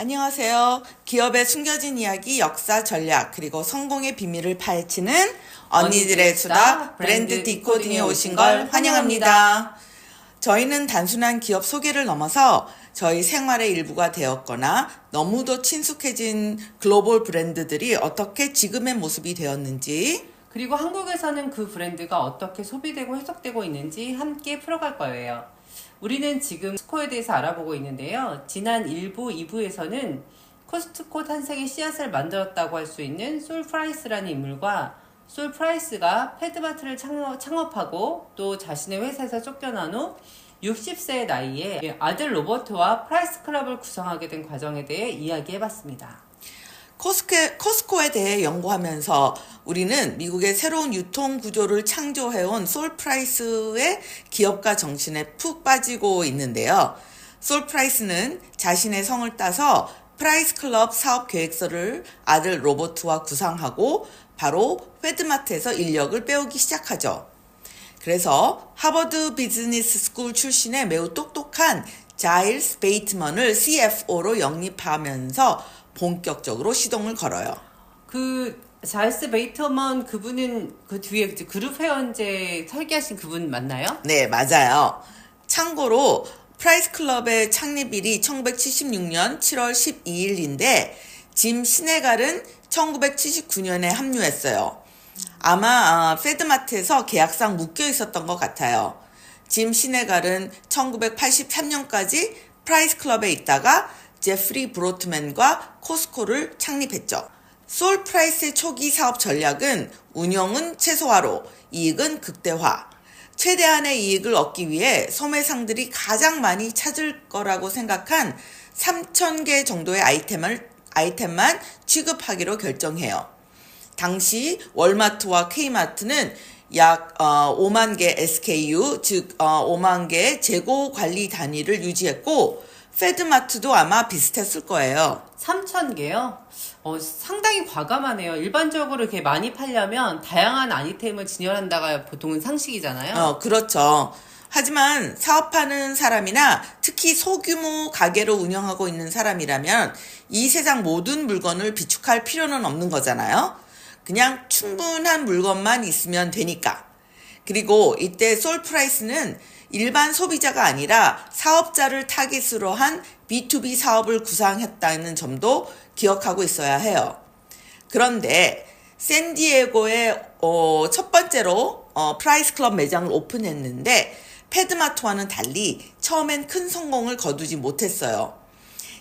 안녕하세요. 기업의 숨겨진 이야기, 역사, 전략, 그리고 성공의 비밀을 파헤치는 언니들의 수다 브랜드 디코딩에 오신 걸 환영합니다. 저희는 단순한 기업 소개를 넘어서 저희 생활의 일부가 되었거나 너무도 친숙해진 글로벌 브랜드들이 어떻게 지금의 모습이 되었는지, 그리고 한국에서는 그 브랜드가 어떻게 소비되고 해석되고 있는지 함께 풀어갈 거예요. 우리는 지금 코스트코에 대해서 알아보고 있는데요. 지난 1부, 2부에서는 코스트코 탄생의 씨앗을 만들었다고 할 수 있는 솔 프라이스라는 인물과 솔 프라이스가 패드마트를 창업하고 또 자신의 회사에서 쫓겨난 후 60세의 나이에 아들 로버트와 프라이스 클럽을 구성하게 된 과정에 대해 이야기해봤습니다. 코스코에 대해 연구하면서 우리는 미국의 새로운 유통 구조를 창조해온 솔 프라이스의 기업가 정신에 푹 빠지고 있는데요. 솔 프라이스는 자신의 성을 따서 프라이스 클럽 사업 계획서를 아들 로버트와 구상하고 바로 패드마트에서 인력을 빼오기 시작하죠. 그래서 하버드 비즈니스 스쿨 출신의 매우 똑똑한 자일스 베이트먼을 CFO로 영입하면서 본격적으로 시동을 걸어요. 자일스 베이터먼 그분은 그 뒤에 그룹 회원제 설계하신 그분 맞나요? 네, 맞아요. 참고로 프라이스 클럽의 창립일이 1976년 7월 12일인데 짐 시네갈은 1979년에 합류했어요. 아마 패드마트에서 계약상 묶여 있었던 것 같아요. 짐 시네갈은 1983년까지 프라이스 클럽에 있다가 제프리 브로트맨과 코스코를 창립했죠. 솔 프라이스의 초기 사업 전략은 운영은 최소화로 이익은 극대화. 최대한의 이익을 얻기 위해 소매상들이 가장 많이 찾을 거라고 생각한 3,000개 정도의 아이템만 취급하기로 결정해요. 당시 월마트와 K마트는 약 5만 개 SKU, 즉 5만 개의 재고 관리 단위를 유지했고 패드마트도 아마 비슷했을 거예요. 3,000개요? 상당히 과감하네요. 일반적으로 이렇게 많이 팔려면 다양한 아이템을 진열한다가 보통은 상식이잖아요. 그렇죠. 하지만 사업하는 사람이나 특히 소규모 가게로 운영하고 있는 사람이라면 이 세상 모든 물건을 비축할 필요는 없는 거잖아요. 그냥 충분한 물건만 있으면 되니까. 그리고 이때 솔 프라이스는 일반 소비자가 아니라 사업자를 타깃으로 한 B2B 사업을 구상했다는 점도 기억하고 있어야 해요. 그런데 샌디에고에 첫 번째로 프라이스 클럽 매장을 오픈했는데 패드마트와는 달리 처음엔 큰 성공을 거두지 못했어요.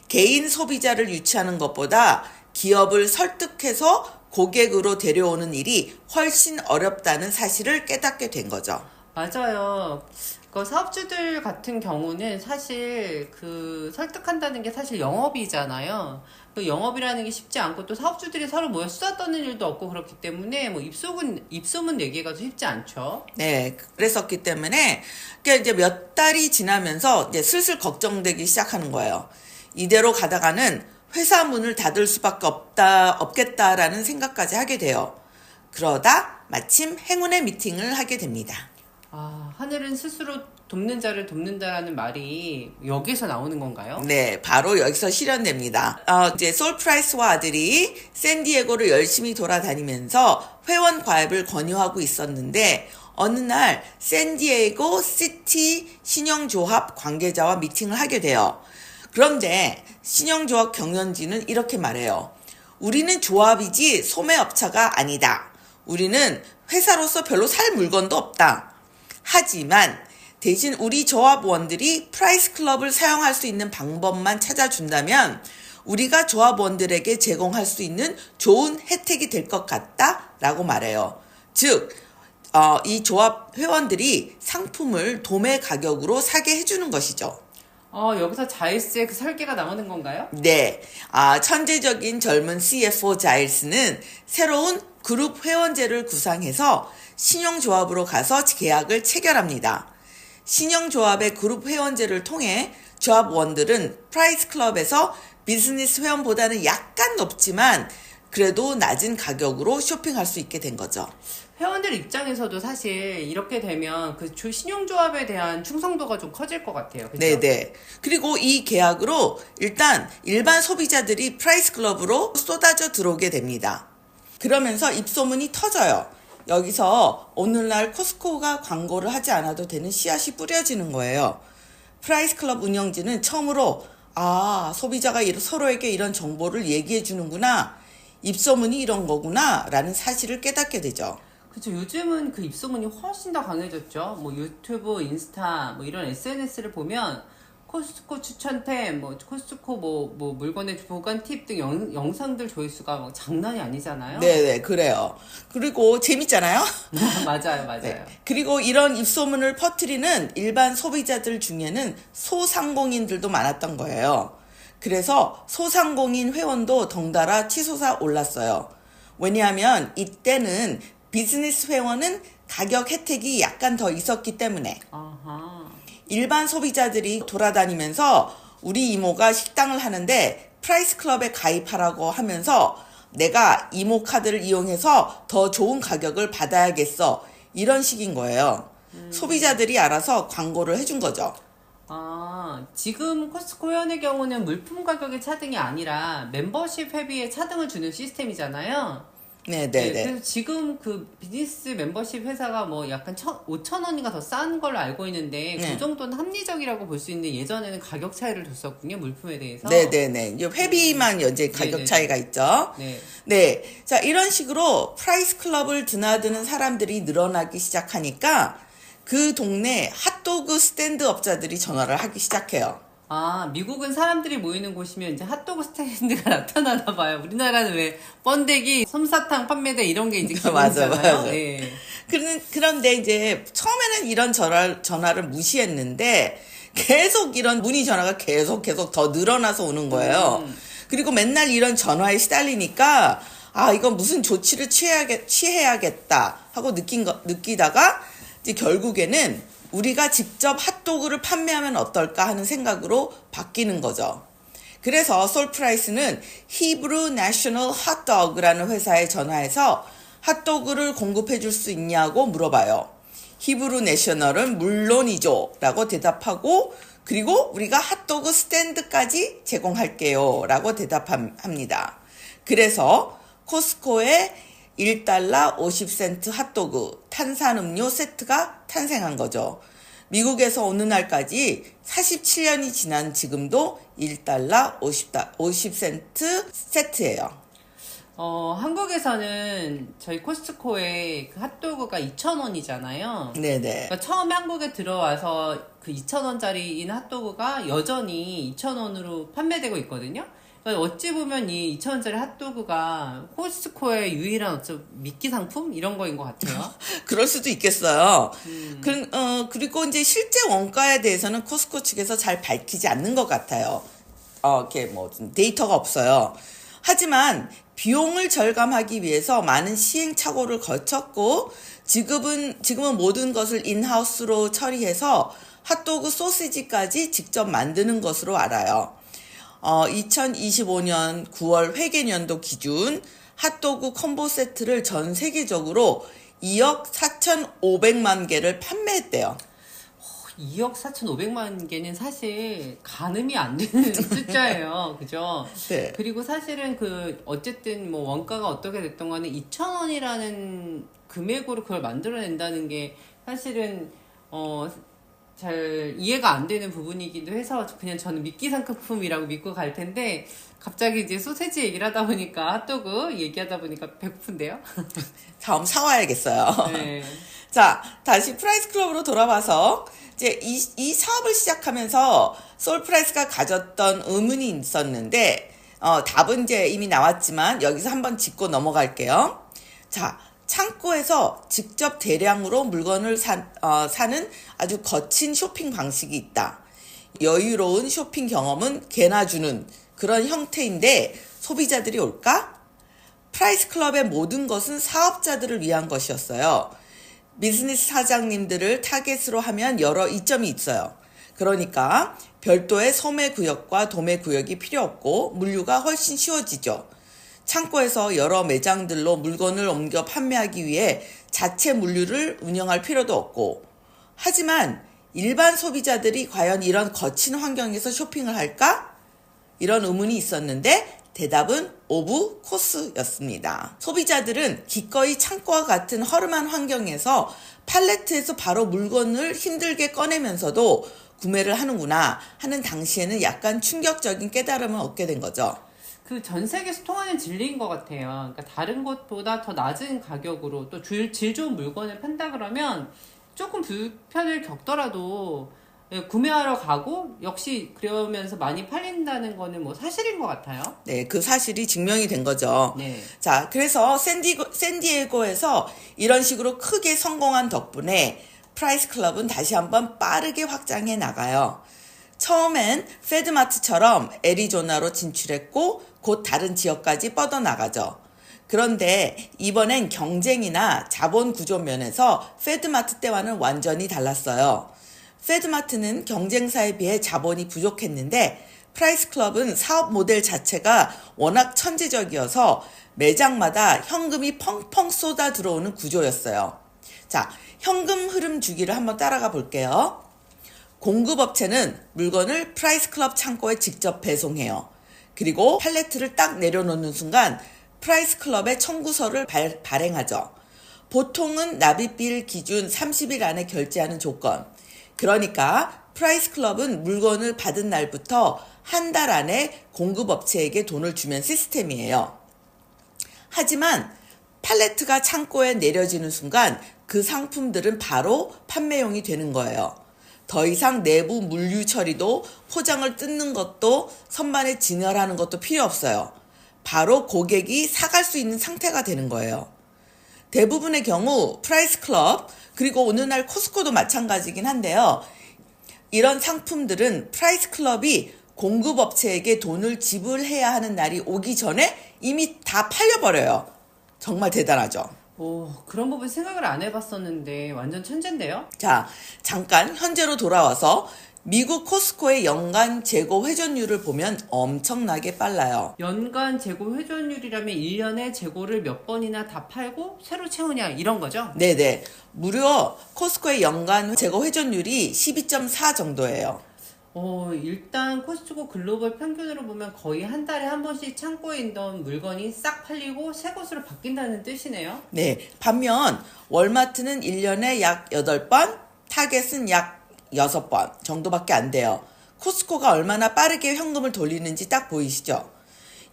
개인 소비자를 유치하는 것보다 기업을 설득해서 고객으로 데려오는 일이 훨씬 어렵다는 사실을 깨닫게 된 거죠. 맞아요. 사업주들 같은 경우는 사실 설득한다는 게 사실 영업이잖아요. 그 영업이라는 게 쉽지 않고 또 사업주들이 서로 모여 수다 떠는 일도 없고 그렇기 때문에 입소문 내기가 쉽지 않죠. 네, 그랬었기 때문에 이제 몇 달이 지나면서 이제 슬슬 걱정되기 시작하는 거예요. 이대로 가다가는 회사 문을 닫을 수밖에 없겠다라는 생각까지 하게 돼요. 그러다 마침 행운의 미팅을 하게 됩니다. 하늘은 스스로 돕는 자를 돕는다라는 말이 여기서 나오는 건가요? 네, 바로 여기서 실현됩니다. 이제 솔 프라이스와 아들이 샌디에고를 열심히 돌아다니면서 회원 가입을 권유하고 있었는데 어느 날 샌디에고 시티 신용조합 관계자와 미팅을 하게 돼요. 그런데 신용조합 경영진은 이렇게 말해요. 우리는 조합이지 소매업체가 아니다. 우리는 회사로서 별로 살 물건도 없다. 하지만 대신 우리 조합원들이 프라이스 클럽을 사용할 수 있는 방법만 찾아준다면 우리가 조합원들에게 제공할 수 있는 좋은 혜택이 될 것 같다라고 말해요. 즉, 이 조합 회원들이 상품을 도매 가격으로 사게 해주는 것이죠. 여기서 자일스의 그 설계가 나오는 건가요? 네. 천재적인 젊은 CFO 자일스는 새로운 그룹 회원제를 구상해서 신용조합으로 가서 계약을 체결합니다. 신용조합의 그룹 회원제를 통해 조합원들은 프라이스 클럽에서 비즈니스 회원보다는 약간 높지만 그래도 낮은 가격으로 쇼핑할 수 있게 된 거죠. 회원들 입장에서도 사실 이렇게 되면 그 신용조합에 대한 충성도가 좀 커질 것 같아요. 그죠? 네네. 그리고 이 계약으로 일단 일반 소비자들이 프라이스 클럽으로 쏟아져 들어오게 됩니다. 그러면서 입소문이 터져요. 여기서 오늘날 코스트코가 광고를 하지 않아도 되는 씨앗이 뿌려지는 거예요. 프라이스 클럽 운영진은 처음으로 소비자가 서로에게 이런 정보를 얘기해 주는구나. 입소문이 이런 거구나 라는 사실을 깨닫게 되죠. 그렇죠. 요즘은 그 입소문이 훨씬 더 강해졌죠. 뭐 유튜브, 인스타, 뭐 이런 SNS를 보면 코스트코 추천템, 뭐 코스트코 뭐 물건의 보관 팁 등 영상들 조회수가 막 장난이 아니잖아요. 네네, 그래요. 그리고 재밌잖아요. 맞아요. 네. 그리고 이런 입소문을 퍼뜨리는 일반 소비자들 중에는 소상공인들도 많았던 거예요. 그래서 소상공인 회원도 덩달아 치솟아 올랐어요. 왜냐하면 이때는 비즈니스 회원은 가격 혜택이 약간 더 있었기 때문에. 아하. 일반 소비자들이 돌아다니면서 우리 이모가 식당을 하는데 프라이스 클럽에 가입하라고 하면서 내가 이모 카드를 이용해서 더 좋은 가격을 받아야겠어. 이런 식인 거예요. 소비자들이 알아서 광고를 해준 거죠. 지금 코스트코 회원의 경우는 물품 가격의 차등이 아니라 멤버십 회비에 차등을 주는 시스템이잖아요. 네, 그래서 지금 그 비즈니스 멤버십 회사가 뭐 약간 5,000원인가 더 싼 걸로 알고 있는데 그 정도는 합리적이라고 볼 수 있는 예전에는 가격 차이를 뒀었군요. 물품에 대해서. 네네네. 회비만 이제 가격 차이가 있죠. 네. 자, 이런 식으로 프라이스 클럽을 드나드는 사람들이 늘어나기 시작하니까 그 동네 핫도그 스탠드 업자들이 전화를 하기 시작해요. 미국은 사람들이 모이는 곳이면 이제 핫도그 스탠드가 나타나나 봐요. 우리나라는 왜 번데기, 솜사탕 판매대 이런 게 이제 기본이잖아요. 맞아. 네. 그런데 이제 처음에는 이런 전화를 무시했는데 계속 이런 문의 전화가 계속 더 늘어나서 오는 거예요. 그리고 맨날 이런 전화에 시달리니까 이건 무슨 조치를 취해야겠다 하고 느끼다가 이제 결국에는 우리가 직접 핫도그를 판매하면 어떨까 하는 생각으로 바뀌는 거죠. 그래서 솔프라이스는 히브루 내셔널 핫도그라는 회사에 전화해서 핫도그를 공급해 줄 수 있냐고 물어봐요. 히브루 내셔널은 물론이죠 라고 대답하고 그리고 우리가 핫도그 스탠드까지 제공할게요 라고 대답합니다. 그래서 코스트코에 1달러 50센트 핫도그 탄산음료 세트가 탄생한 거죠. 미국에서 어느 날까지 47년이 지난 지금도 1달러 50센트 세트예요. 한국에서는 저희 코스트코에 그 핫도그가 2,000원이잖아요. 네네. 그러니까 처음에 한국에 들어와서 그 2,000원짜리인 핫도그가 여전히 2,000원으로 판매되고 있거든요. 어찌 보면 이 2,000원짜리 핫도그가 코스트코의 유일한 미끼 상품? 이런 거인 것 같아요. 그럴 수도 있겠어요. 그리고 이제 실제 원가에 대해서는 코스트코 측에서 잘 밝히지 않는 것 같아요. 이렇게 데이터가 없어요. 하지만 비용을 절감하기 위해서 많은 시행착오를 거쳤고, 지금은 모든 것을 인하우스로 처리해서 핫도그 소시지까지 직접 만드는 것으로 알아요. 2025년 9월 회계년도 기준 핫도그 콤보 세트를 전 세계적으로 2억 4,500만 개를 판매했대요. 2억 4,500만 개는 사실 가늠이 안 되는 숫자예요. 그죠? 네. 그리고 사실은 어쨌든 뭐 원가가 어떻게 됐던 간에 2,000원이라는 금액으로 그걸 만들어낸다는 게 사실은 잘 이해가 안 되는 부분이기도 해서 그냥 저는 미끼 상품이라고 믿고 갈 텐데 갑자기 이제 소세지 얘기를 하다 보니까 핫도그 얘기하다 보니까 배고픈데요? 다음 사와야겠어요. 네. 자, 다시 프라이스 클럽으로 돌아와서 이제 이 사업을 시작하면서 솔프라이스가 가졌던 의문이 있었는데 답은 이제 이미 나왔지만 여기서 한번 짚고 넘어갈게요. 자, 창고에서 직접 대량으로 물건을 사는 아주 거친 쇼핑 방식이 있다. 여유로운 쇼핑 경험은 개나 주는 그런 형태인데 소비자들이 올까? 프라이스 클럽의 모든 것은 사업자들을 위한 것이었어요. 비즈니스 사장님들을 타겟으로 하면 여러 이점이 있어요. 그러니까 별도의 소매 구역과 도매 구역이 필요 없고 물류가 훨씬 쉬워지죠. 창고에서 여러 매장들로 물건을 옮겨 판매하기 위해 자체 물류를 운영할 필요도 없고, 하지만 일반 소비자들이 과연 이런 거친 환경에서 쇼핑을 할까? 이런 의문이 있었는데 대답은 오브 코스였습니다. 소비자들은 기꺼이 창고와 같은 허름한 환경에서 팔레트에서 바로 물건을 힘들게 꺼내면서도 구매를 하는구나 하는 당시에는 약간 충격적인 깨달음을 얻게 된 거죠. 그 전 세계에서 통하는 진리인 것 같아요. 그러니까 다른 곳보다 더 낮은 가격으로 또 질 좋은 물건을 판다 그러면 조금 불편을 겪더라도 구매하러 가고 역시 그러면서 많이 팔린다는 거는 뭐 사실인 것 같아요. 네, 그 사실이 증명이 된 거죠. 네. 자, 그래서 샌디에고에서 이런 식으로 크게 성공한 덕분에 프라이스 클럽은 다시 한번 빠르게 확장해 나가요. 처음엔 패드마트처럼 애리조나로 진출했고 곧 다른 지역까지 뻗어나가죠. 그런데 이번엔 경쟁이나 자본 구조 면에서 패드마트 때와는 완전히 달랐어요. 패드마트는 경쟁사에 비해 자본이 부족했는데 프라이스 클럽은 사업 모델 자체가 워낙 천재적이어서 매장마다 현금이 펑펑 쏟아 들어오는 구조였어요. 자, 현금 흐름 주기를 한번 따라가 볼게요. 공급업체는 물건을 프라이스 클럽 창고에 직접 배송해요. 그리고 팔레트를 딱 내려놓는 순간 프라이스 클럽의 청구서를 발행하죠. 보통은 납입일 기준 30일 안에 결제하는 조건. 그러니까 프라이스 클럽은 물건을 받은 날부터 한 달 안에 공급업체에게 돈을 주면 시스템이에요. 하지만 팔레트가 창고에 내려지는 순간 그 상품들은 바로 판매용이 되는 거예요. 더 이상 내부 물류 처리도 포장을 뜯는 것도 선반에 진열하는 것도 필요 없어요. 바로 고객이 사갈 수 있는 상태가 되는 거예요. 대부분의 경우 프라이스 클럽 그리고 오늘날 코스코도 마찬가지긴 한데요. 이런 상품들은 프라이스 클럽이 공급업체에게 돈을 지불해야 하는 날이 오기 전에 이미 다 팔려버려요. 정말 대단하죠. 오, 그런 부분 생각을 안 해봤었는데 완전 천재인데요? 자, 잠깐 현재로 돌아와서 미국 코스코의 연간 재고 회전율을 보면 엄청나게 빨라요. 연간 재고 회전율이라면 1년에 재고를 몇 번이나 다 팔고 새로 채우냐 이런 거죠? 네네. 무려 코스코의 연간 재고 회전율이 12.4 정도예요. 일단 코스트코 글로벌 평균으로 보면 거의 한 달에 한 번씩 창고에 있던 물건이 싹 팔리고 새 곳으로 바뀐다는 뜻이네요. 네. 반면 월마트는 1년에 약 8번, 타겟은 약 6번 정도밖에 안 돼요. 코스코가 얼마나 빠르게 현금을 돌리는지 딱 보이시죠?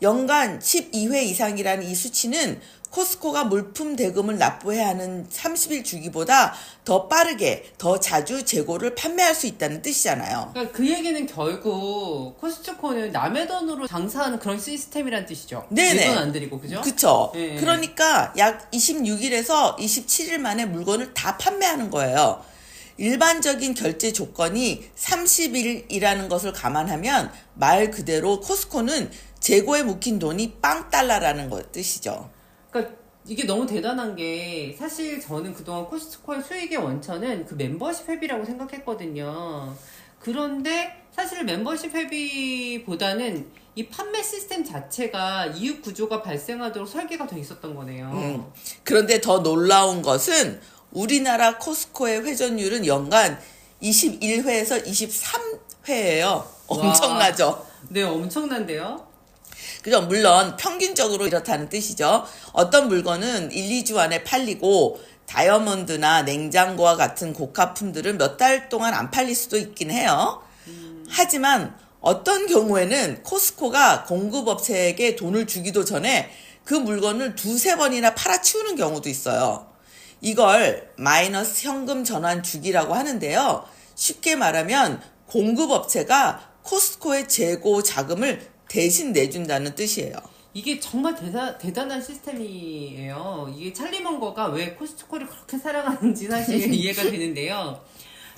연간 12회 이상이라는 이 수치는 코스코가 물품 대금을 납부해야 하는 30일 주기보다 더 빠르게, 더 자주 재고를 판매할 수 있다는 뜻이잖아요. 그러니까 그 얘기는 결국 코스트코는 남의 돈으로 장사하는 그런 시스템이란 뜻이죠. 네네. 내 돈 안 들이고, 그죠? 그쵸. 네. 그러니까 약 26일에서 27일 만에 물건을 다 판매하는 거예요. 일반적인 결제 조건이 30일이라는 것을 감안하면 말 그대로 코스코는 재고에 묵힌 돈이 빵 달러라는 뜻이죠. 그러니까 이게 너무 대단한 게 사실 저는 그동안 코스트코의 수익의 원천은 그 멤버십 회비라고 생각했거든요. 그런데 사실 멤버십 회비보다는 이 판매 시스템 자체가 이익 구조가 발생하도록 설계가 돼 있었던 거네요. 그런데 더 놀라운 것은 우리나라 코스코의 회전율은 연간 21회에서 23회예요. 엄청나죠? 네, 엄청난데요. 그죠? 물론 평균적으로 이렇다는 뜻이죠. 어떤 물건은 1, 2주 안에 팔리고 다이아몬드나 냉장고와 같은 고가품들은 몇 달 동안 안 팔릴 수도 있긴 해요. 하지만 어떤 경우에는 코스코가 공급업체에게 돈을 주기도 전에 그 물건을 두세 번이나 팔아치우는 경우도 있어요. 이걸 마이너스 현금 전환 주기라고 하는데요. 쉽게 말하면 공급업체가 코스코의 재고 자금을 대신 내준다는 뜻이에요. 이게 정말 대단한 시스템이에요. 이게 찰리 먼거가 왜 코스트코를 그렇게 사랑하는지 사실 이해가 되는데요.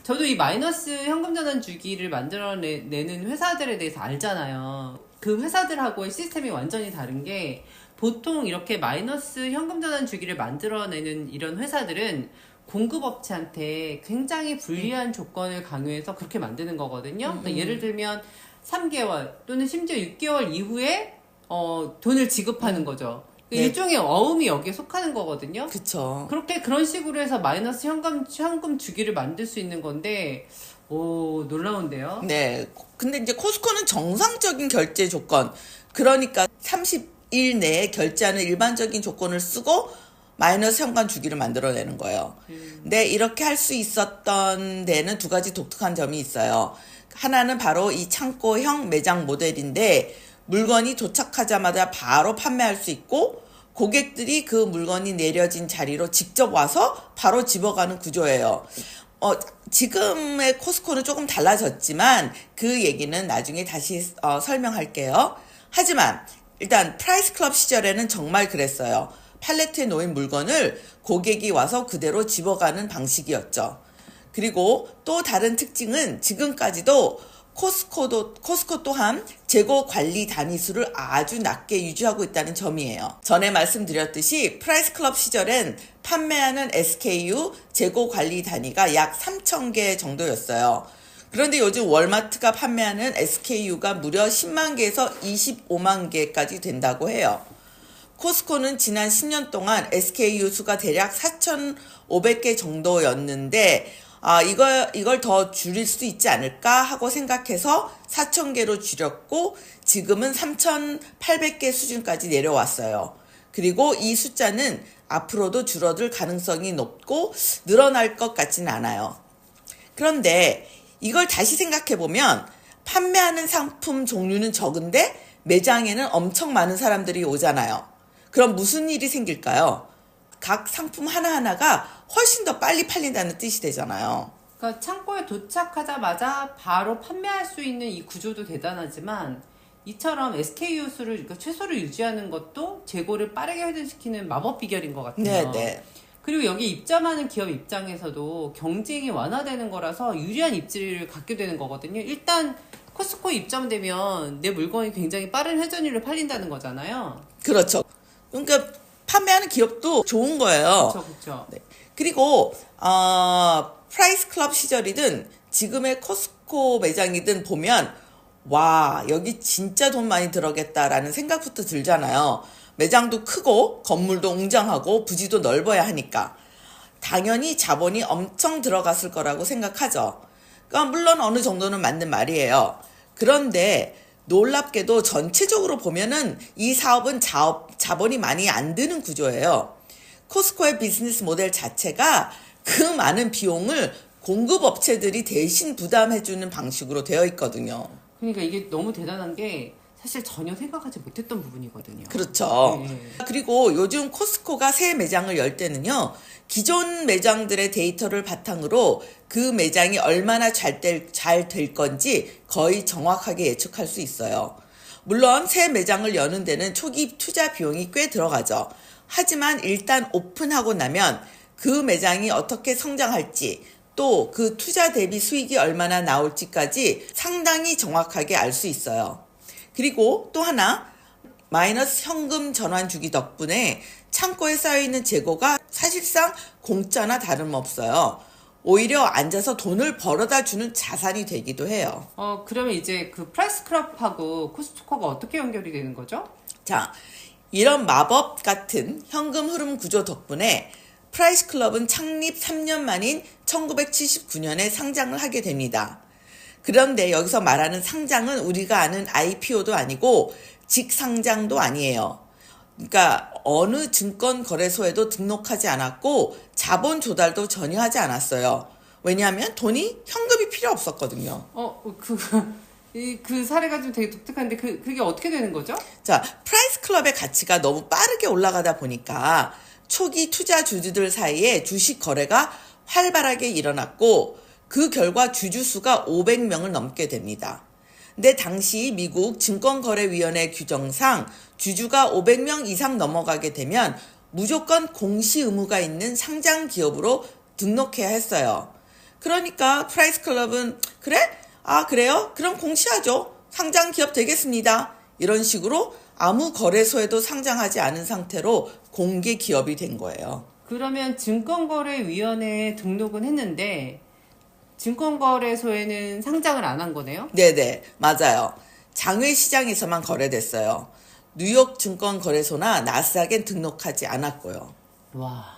저도 이 마이너스 현금 전환 주기를 만들어내는 회사들에 대해서 알잖아요. 그 회사들하고의 시스템이 완전히 다른 게 보통 이렇게 마이너스 현금 전환 주기를 만들어내는 이런 회사들은 공급업체한테 굉장히 불리한 조건을 강요해서 그렇게 만드는 거거든요. 그러니까 예를 들면 3개월 또는 심지어 6개월 이후에 돈을 지급하는 거죠. 네. 일종의 어음이 여기에 속하는 거거든요. 그쵸. 그런 식으로 해서 마이너스 현금 주기를 만들 수 있는 건데, 오, 놀라운데요? 네. 근데 이제 코스코는 정상적인 결제 조건, 그러니까 30일 내에 결제하는 일반적인 조건을 쓰고 마이너스 현관 주기를 만들어내는 거예요. 근데 이렇게 할 수 있었던 데는 두 가지 독특한 점이 있어요. 하나는 바로 이 창고형 매장 모델인데 물건이 도착하자마자 바로 판매할 수 있고 고객들이 그 물건이 내려진 자리로 직접 와서 바로 집어가는 구조예요. 지금의 코스코는 조금 달라졌지만 그 얘기는 나중에 다시 설명할게요. 하지만 일단 프라이스 클럽 시절에는 정말 그랬어요. 팔레트에 놓인 물건을 고객이 와서 그대로 집어가는 방식이었죠. 그리고 또 다른 특징은 지금까지도 코스코 또한 재고 관리 단위수를 아주 낮게 유지하고 있다는 점이에요. 전에 말씀드렸듯이 프라이스 클럽 시절엔 판매하는 SKU 재고 관리 단위가 약 3,000개 정도였어요. 그런데 요즘 월마트가 판매하는 SKU가 무려 10만 개에서 25만 개까지 된다고 해요. 코스코는 지난 10년 동안 SKU 수가 대략 4,500개 정도였는데 이걸 더 줄일 수 있지 않을까 하고 생각해서 4,000개로 줄였고 지금은 3,800개 수준까지 내려왔어요. 그리고 이 숫자는 앞으로도 줄어들 가능성이 높고 늘어날 것 같지는 않아요. 그런데 이걸 다시 생각해보면 판매하는 상품 종류는 적은데 매장에는 엄청 많은 사람들이 오잖아요. 그럼 무슨 일이 생길까요? 각 상품 하나하나가 훨씬 더 빨리 팔린다는 뜻이 되잖아요. 그러니까 창고에 도착하자마자 바로 판매할 수 있는 이 구조도 대단하지만 이처럼 SKU 수를 그러니까 최소를 유지하는 것도 재고를 빠르게 회전시키는 마법 비결인 것 같아요. 네. 그리고 여기 입점하는 기업 입장에서도 경쟁이 완화되는 거라서 유리한 입지를 갖게 되는 거거든요. 일단 코스코 입점되면 내 물건이 굉장히 빠른 회전율로 팔린다는 거잖아요. 그렇죠. 그러니까 판매하는 기업도 좋은 거예요. 그렇죠. 네. 그리고 프라이스 클럽 시절이든 지금의 코스코 매장이든 보면 와 여기 진짜 돈 많이 들어겠다라는 생각부터 들잖아요. 매장도 크고 건물도 웅장하고 부지도 넓어야 하니까 당연히 자본이 엄청 들어갔을 거라고 생각하죠. 그러니까 물론 어느 정도는 맞는 말이에요. 그런데 놀랍게도 전체적으로 보면은 이 사업은 자본이 많이 안 드는 구조예요. 코스코의 비즈니스 모델 자체가 그 많은 비용을 공급업체들이 대신 부담해주는 방식으로 되어 있거든요. 그러니까 이게 너무 대단한 게 사실 전혀 생각하지 못했던 부분이거든요. 그렇죠. 네. 그리고 요즘 코스코가 새 매장을 열 때는요. 기존 매장들의 데이터를 바탕으로 그 매장이 얼마나 잘 될 건지 거의 정확하게 예측할 수 있어요. 물론 새 매장을 여는 데는 초기 투자 비용이 꽤 들어가죠. 하지만 일단 오픈하고 나면 그 매장이 어떻게 성장할지 또 그 투자 대비 수익이 얼마나 나올지까지 상당히 정확하게 알 수 있어요. 그리고 또 하나 마이너스 현금 전환 주기 덕분에 창고에 쌓여있는 재고가 사실상 공짜나 다름없어요. 오히려 앉아서 돈을 벌어다 주는 자산이 되기도 해요. 그러면 이제 그 프라이스 클럽하고 코스트코가 어떻게 연결이 되는 거죠? 자, 이런 마법 같은 현금 흐름 구조 덕분에 프라이스 클럽은 창립 3년 만인 1979년에 상장을 하게 됩니다. 그런데 여기서 말하는 상장은 우리가 아는 IPO도 아니고 직상장도 아니에요. 그러니까 어느 증권거래소에도 등록하지 않았고 자본 조달도 전혀 하지 않았어요. 왜냐하면 현금이 필요 없었거든요. 그 사례가 좀 되게 독특한데 그게 어떻게 되는 거죠? 자, 프라이스 클럽의 가치가 너무 빠르게 올라가다 보니까 초기 투자주주들 사이에 주식 거래가 활발하게 일어났고 그 결과 주주 수가 500명을 넘게 됩니다. 근데 당시 미국 증권거래위원회 규정상 주주가 500명 이상 넘어가게 되면 무조건 공시 의무가 있는 상장 기업으로 등록해야 했어요. 그러니까 프라이스 클럽은 그래? 그래요? 그럼 공시하죠. 상장 기업 되겠습니다. 이런 식으로 아무 거래소에도 상장하지 않은 상태로 공개 기업이 된 거예요. 그러면 증권거래위원회에 등록은 했는데 증권거래소에는 상장을 안 한 거네요? 네네, 맞아요. 장외시장에서만 거래됐어요. 뉴욕 증권거래소나 나스닥엔 등록하지 않았고요. 와.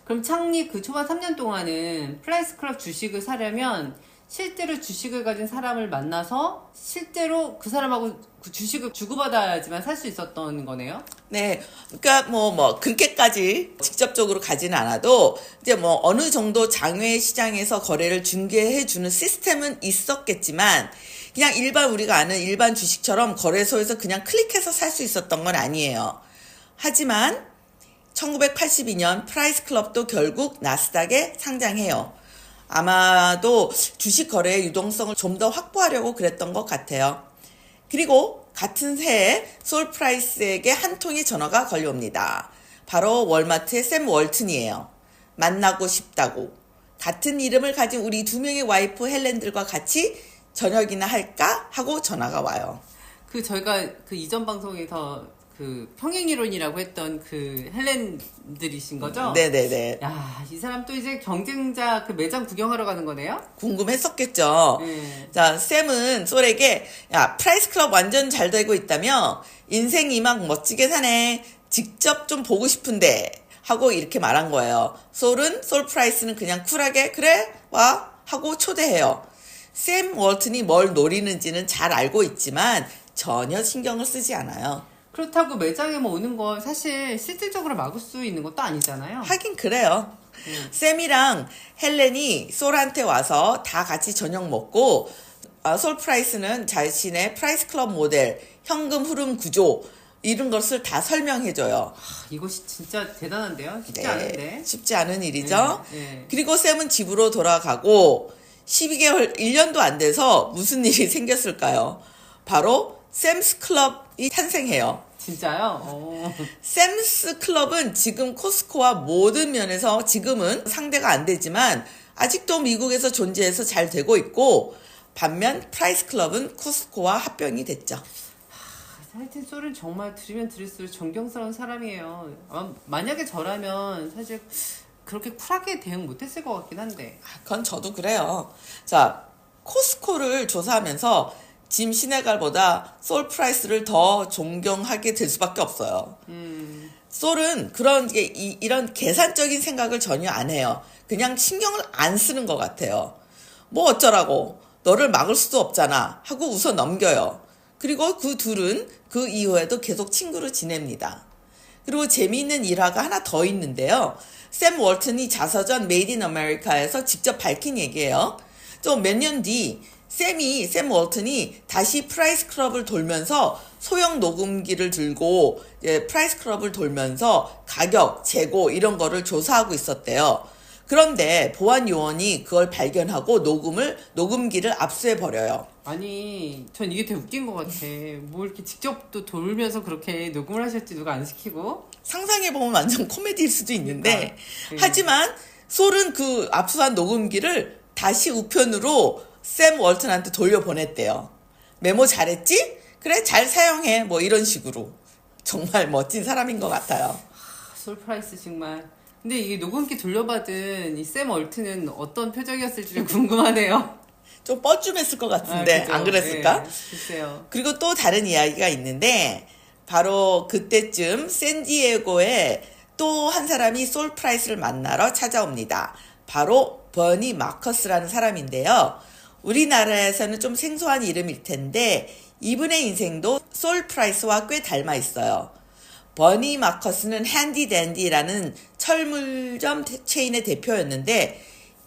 그럼 창립 그 초반 3년 동안은 프라이스 클럽 주식을 사려면 실제로 주식을 가진 사람을 만나서 실제로 그 사람하고 그 주식을 주고받아야지만 살 수 있었던 거네요? 네. 그러니까 그렇게까지 직접적으로 가지는 않아도 이제 어느 정도 장외 시장에서 거래를 중개해 주는 시스템은 있었겠지만 그냥 일반 우리가 아는 일반 주식처럼 거래소에서 그냥 클릭해서 살 수 있었던 건 아니에요. 하지만 1982년 프라이스 클럽도 결국 나스닥에 상장해요. 아마도 주식 거래의 유동성을 좀 더 확보하려고 그랬던 것 같아요. 그리고 같은 해에 솔 프라이스에게 한 통의 전화가 걸려옵니다. 바로 월마트의 샘 월튼이에요. 만나고 싶다고. 같은 이름을 가진 우리 두 명의 와이프 헬렌들과 같이 저녁이나 할까? 하고 전화가 와요. 저희가 그 이전 방송에서 그 평행이론이라고 했던 그 헬렌들이신 거죠? 네네네. 야, 이 사람 또 이제 경쟁자 그 매장 구경하러 가는 거네요? 궁금했었겠죠. 네. 자, 샘은 솔에게 야, 프라이스 클럽 완전 잘 되고 있다며 인생이 막 멋지게 사네. 직접 좀 보고 싶은데 하고 이렇게 말한 거예요. 솔 프라이스는 그냥 쿨하게 그래 와 하고 초대해요. 샘 월튼이 뭘 노리는지는 잘 알고 있지만 전혀 신경을 쓰지 않아요. 그렇다고 매장에 오는 건 사실 실질적으로 막을 수 있는 것도 아니잖아요. 하긴 그래요. 샘이랑 헬렌이 솔한테 와서 다 같이 저녁 먹고 솔 프라이스는 자신의 프라이스 클럽 모델, 현금 흐름 구조 이런 것을 다 설명해줘요. 이것이 진짜 대단한데요? 쉽지 네, 않은데. 쉽지 않은 일이죠. 네. 그리고 샘은 집으로 돌아가고 12개월, 1년도 안 돼서 무슨 일이 생겼을까요? 바로 샘스 클럽이 탄생해요. 진짜요? 샘스 클럽은 지금 코스코와 모든 면에서 지금은 상대가 안 되지만 아직도 미국에서 존재해서 잘 되고 있고 반면 프라이스 클럽은 코스코와 합병이 됐죠. 하여튼 솔은 정말 들으면 들을수록 존경스러운 사람이에요. 만약에 저라면 사실 그렇게 쿨하게 대응 못했을 것 같긴 한데. 그건 저도 그래요. 자, 코스코를 조사하면서 짐 시네갈보다 솔 프라이스를 더 존경하게 될 수밖에 없어요. 솔은 이런 계산적인 생각을 전혀 안 해요. 그냥 신경을 안 쓰는 것 같아요. 뭐 어쩌라고 너를 막을 수도 없잖아 하고 웃어 넘겨요. 그리고 그 둘은 그 이후에도 계속 친구로 지냅니다. 그리고 재미있는 일화가 하나 더 있는데요. 샘 월튼이 자서전 메이드 인 아메리카에서 직접 밝힌 얘기예요. 좀 몇 년 뒤 샘 월튼이 다시 프라이스 클럽을 돌면서 소형 녹음기를 들고 프라이스 클럽을 돌면서 가격, 재고 이런 거를 조사하고 있었대요. 그런데 보안 요원이 그걸 발견하고 녹음기를 압수해 버려요. 아니, 전 이게 되게 웃긴 것 같아. 뭐 이렇게 직접 또 돌면서 그렇게 녹음을 하실지 누가 안 시키고? 상상해보면 완전 코미디일 수도 있는데 그러니까. 하지만 솔은 그 압수한 녹음기를 다시 우편으로 샘 월튼한테 돌려보냈대요. 메모 잘했지? 그래 잘 사용해 뭐 이런 식으로. 정말 멋진 사람인 것 같아요. 솔 프라이스 정말. 근데 이게 녹음기 돌려받은 이 샘 월튼은 어떤 표정이었을지 궁금하네요. 좀 뻘쭘했을 것 같은데 그죠? 안 그랬을까? 네, 글쎄요. 그리고 또 다른 이야기가 있는데 바로 그때쯤 샌디에고에 또 한 사람이 솔 프라이스를 만나러 찾아옵니다. 바로 버니 마커스라는 사람인데요. 우리나라에서는 좀 생소한 이름일 텐데 이분의 인생도 솔 프라이스와 꽤 닮아 있어요. 버니 마커스는 핸디 댄디라는 철물점 체인의 대표였는데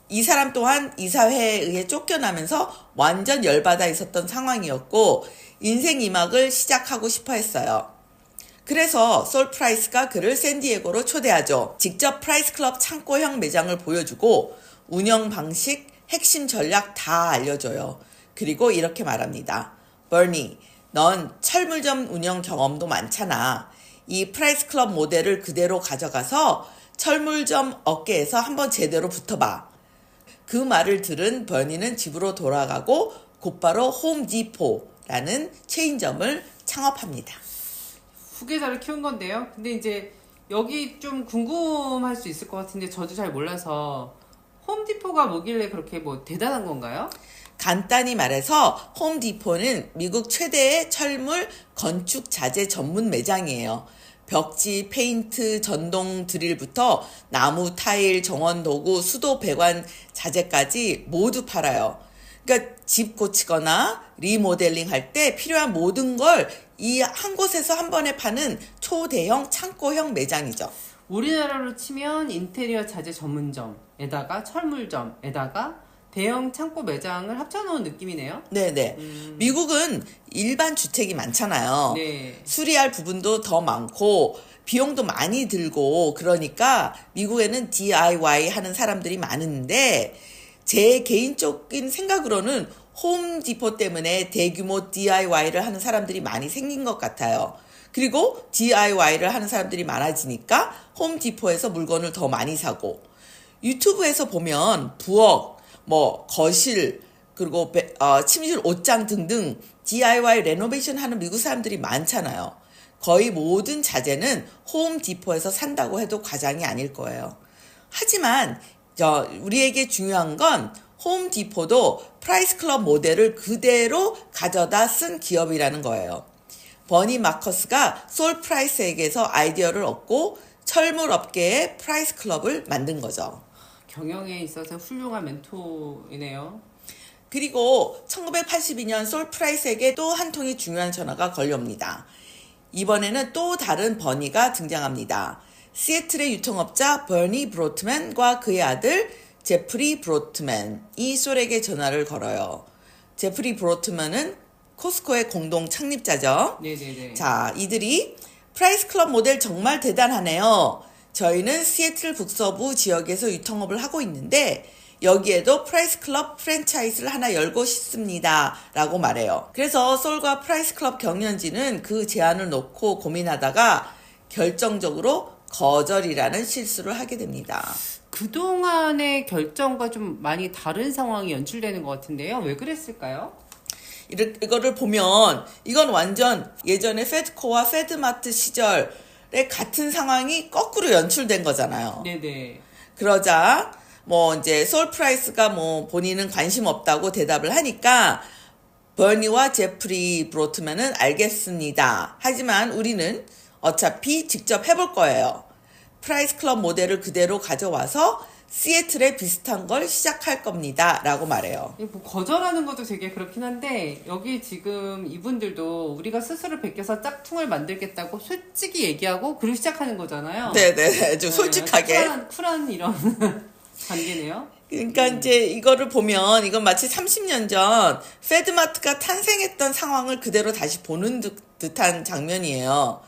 이 사람 또한 이사회에 의해 쫓겨나면서 완전 열받아 있었던 상황이었고 인생 이막을 시작하고 싶어 했어요. 그래서 솔 프라이스가 그를 샌디에고로 초대하죠. 직접 프라이스 클럽 창고형 매장을 보여주고 운영 방식, 핵심 전략 다 알려줘요. 그리고 이렇게 말합니다. 버니, 넌 철물점 운영 경험도 많잖아. 이 프라이스 클럽 모델을 그대로 가져가서 철물점 업계에서 한번 제대로 붙어봐. 그 말을 들은 버니는 집으로 돌아가고 곧바로 홈디포라는 체인점을 창업합니다. 후계자를 키운 건데요. 근데 이제 여기 좀 궁금할 수 있을 것 같은데 저도 잘 몰라서 홈디포가 뭐길래 그렇게 뭐 대단한 건가요? 간단히 말해서 홈디포는 미국 최대의 철물 건축 자재 전문 매장이에요. 벽지, 페인트, 전동 드릴부터 나무, 타일, 정원 도구, 수도 배관 자재까지 모두 팔아요. 그러니까 집 고치거나 리모델링 할 때 필요한 모든 걸 이 한 곳에서 한 번에 파는 초대형 창고형 매장이죠. 우리나라로 치면 인테리어 자재 전문점에다가 철물점에다가 대형 창고 매장을 합쳐놓은 느낌이네요. 네네. 미국은 일반 주택이 많잖아요. 네. 수리할 부분도 더 많고 비용도 많이 들고 그러니까 미국에는 DIY 하는 사람들이 많은데 제 개인적인 생각으로는 홈디포 때문에 대규모 DIY를 하는 사람들이 많이 생긴 것 같아요. 그리고 DIY를 하는 사람들이 많아지니까 홈디포에서 물건을 더 많이 사고 유튜브에서 보면 부엌, 거실, 그리고 침실 옷장 등등 DIY 레노베이션 하는 미국 사람들이 많잖아요. 거의 모든 자재는 홈디포에서 산다고 해도 과장이 아닐 거예요. 하지만 우리에게 중요한 건 홈디포도 프라이스 클럽 모델을 그대로 가져다 쓴 기업이라는 거예요. 버니 마커스가 솔 프라이스에게서 아이디어를 얻고 철물 업계의 프라이스 클럽을 만든 거죠. 경영에 있어서 훌륭한 멘토이네요. 그리고 1982년 솔 프라이스에게 또 한 통의 중요한 전화가 걸려옵니다. 이번에는 또 다른 버니가 등장합니다. 시애틀의 유통업자 버니 브로트맨과 그의 아들 제프리 브로트맨이 솔에게 전화를 걸어요. 제프리 브로트맨은 코스코의 공동 창립자죠. 네네네. 자, 이들이 프라이스 클럽 모델 정말 대단하네요. 저희는 시애틀 북서부 지역에서 유통업을 하고 있는데 여기에도 프라이스 클럽 프랜차이즈를 하나 열고 싶습니다. 라고 말해요. 그래서 솔과 프라이스 클럽 경영진은 그 제안을 놓고 고민하다가 결정적으로 거절이라는 실수를 하게 됩니다. 그동안의 결정과 좀 많이 다른 상황이 연출되는 것 같은데요. 왜 그랬을까요? 이거를 보면 이건 완전 예전에 페드코와 페드마트 시절의 같은 상황이 거꾸로 연출된 거잖아요. 네네. 그러자 이제 솔 프라이스가 본인은 관심 없다고 대답을 하니까 버니와 제프리 브로트맨은 알겠습니다. 하지만 우리는 어차피 직접 해볼 거예요. 프라이스 클럽 모델을 그대로 가져와서 시애틀에 비슷한 걸 시작할 겁니다. 라고 말해요. 거절하는 것도 되게 그렇긴 한데 여기 지금 이분들도 우리가 스스로 베껴서 짝퉁을 만들겠다고 솔직히 얘기하고 그리고 시작하는 거잖아요. 네네. 좀 솔직하게. 쿨한 이런 관계네요. 그러니까 이제 이거를 보면 이건 마치 30년 전 페드마트가 탄생했던 상황을 그대로 다시 보는 듯한 장면이에요.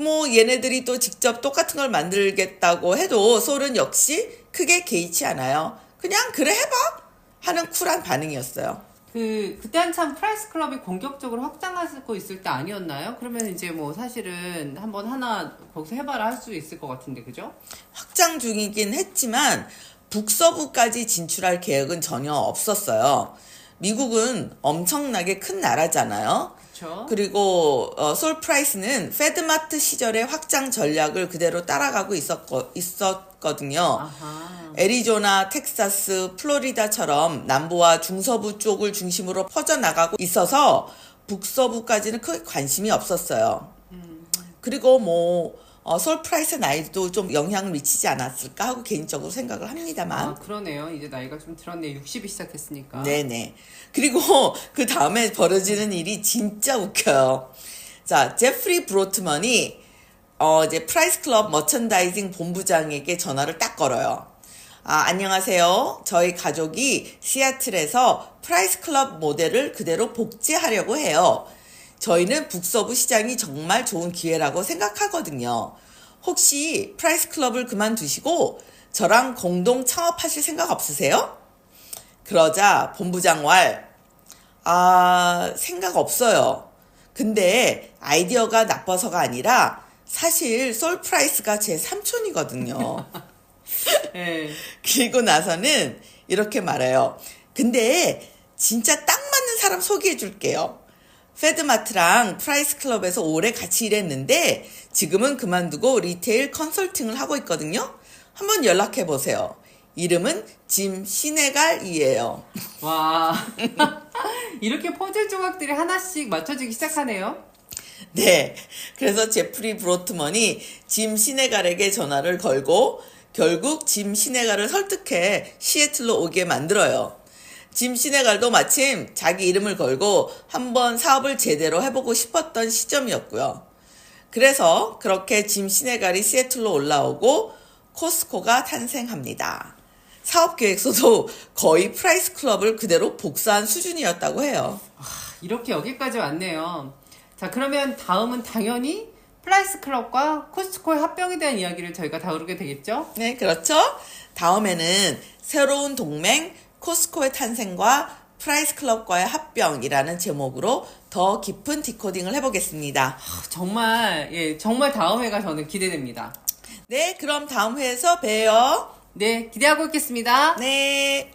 얘네들이 또 직접 똑같은 걸 만들겠다고 해도 솔은 역시 크게 개의치 않아요. 그냥 그래 해봐 하는 쿨한 반응이었어요. 그때 한참 프라이스 클럽이 공격적으로 확장하고 있을 때 아니었나요? 그러면 이제 사실은 한번 하나 거기서 해봐라 할 수 있을 것 같은데, 그죠? 확장 중이긴 했지만 북서부까지 진출할 계획은 전혀 없었어요. 미국은 엄청나게 큰 나라잖아요. 그렇죠. 그리고 솔 프라이스는 페드마트 시절의 확장 전략을 그대로 따라가고 있었거든요. 아하. 애리조나, 텍사스, 플로리다처럼 남부와 중서부 쪽을 중심으로 퍼져나가고 있어서 북서부까지는 크게 관심이 없었어요. 그리고 솔 프라이스 나이도 좀 영향을 미치지 않았을까 하고 개인적으로 생각을 합니다만. 그러네요. 이제 나이가 좀 들었네. 60이 시작했으니까. 네네. 그리고 그 다음에 벌어지는 일이 진짜 웃겨요. 자, 제프리 브로트먼이 이제 프라이스 클럽 머천다이징 본부장에게 전화를 딱 걸어요. 안녕하세요. 저희 가족이 시애틀에서 프라이스 클럽 모델을 그대로 복제하려고 해요. 저희는 북서부 시장이 정말 좋은 기회라고 생각하거든요. 혹시 프라이스 클럽을 그만두시고 저랑 공동 창업하실 생각 없으세요? 그러자 본부장 생각 없어요. 근데 아이디어가 나빠서가 아니라 사실 솔 프라이스가 제 삼촌이거든요. 네. 그리고 나서는 이렇게 말해요. 근데 진짜 딱 맞는 사람 소개해 줄게요. 페드마트랑 프라이스 클럽에서 오래 같이 일했는데 지금은 그만두고 리테일 컨설팅을 하고 있거든요. 한번 연락해 보세요. 이름은 짐 시네갈이에요. 와, 이렇게 퍼즐 조각들이 하나씩 맞춰지기 시작하네요. 네. 그래서 제프리 브로트먼이 짐 시네갈에게 전화를 걸고 결국 짐 시네갈을 설득해 시애틀로 오게 만들어요. 짐 시네갈도 마침 자기 이름을 걸고 한번 사업을 제대로 해보고 싶었던 시점이었고요. 그래서 그렇게 짐 시네갈이 시애틀로 올라오고 코스코가 탄생합니다. 사업 계획서도 거의 프라이스 클럽을 그대로 복사한 수준이었다고 해요. 이렇게 여기까지 왔네요. 자, 그러면 다음은 당연히 프라이스 클럽과 코스트코의 합병에 대한 이야기를 저희가 다루게 되겠죠? 네, 그렇죠. 다음에는 새로운 동맹 코스코의 탄생과 프라이스 클럽과의 합병이라는 제목으로 더 깊은 디코딩을 해보겠습니다. 정말 다음 회가 저는 기대됩니다. 네, 그럼 다음 회에서 봬요. 네, 기대하고 있겠습니다. 네.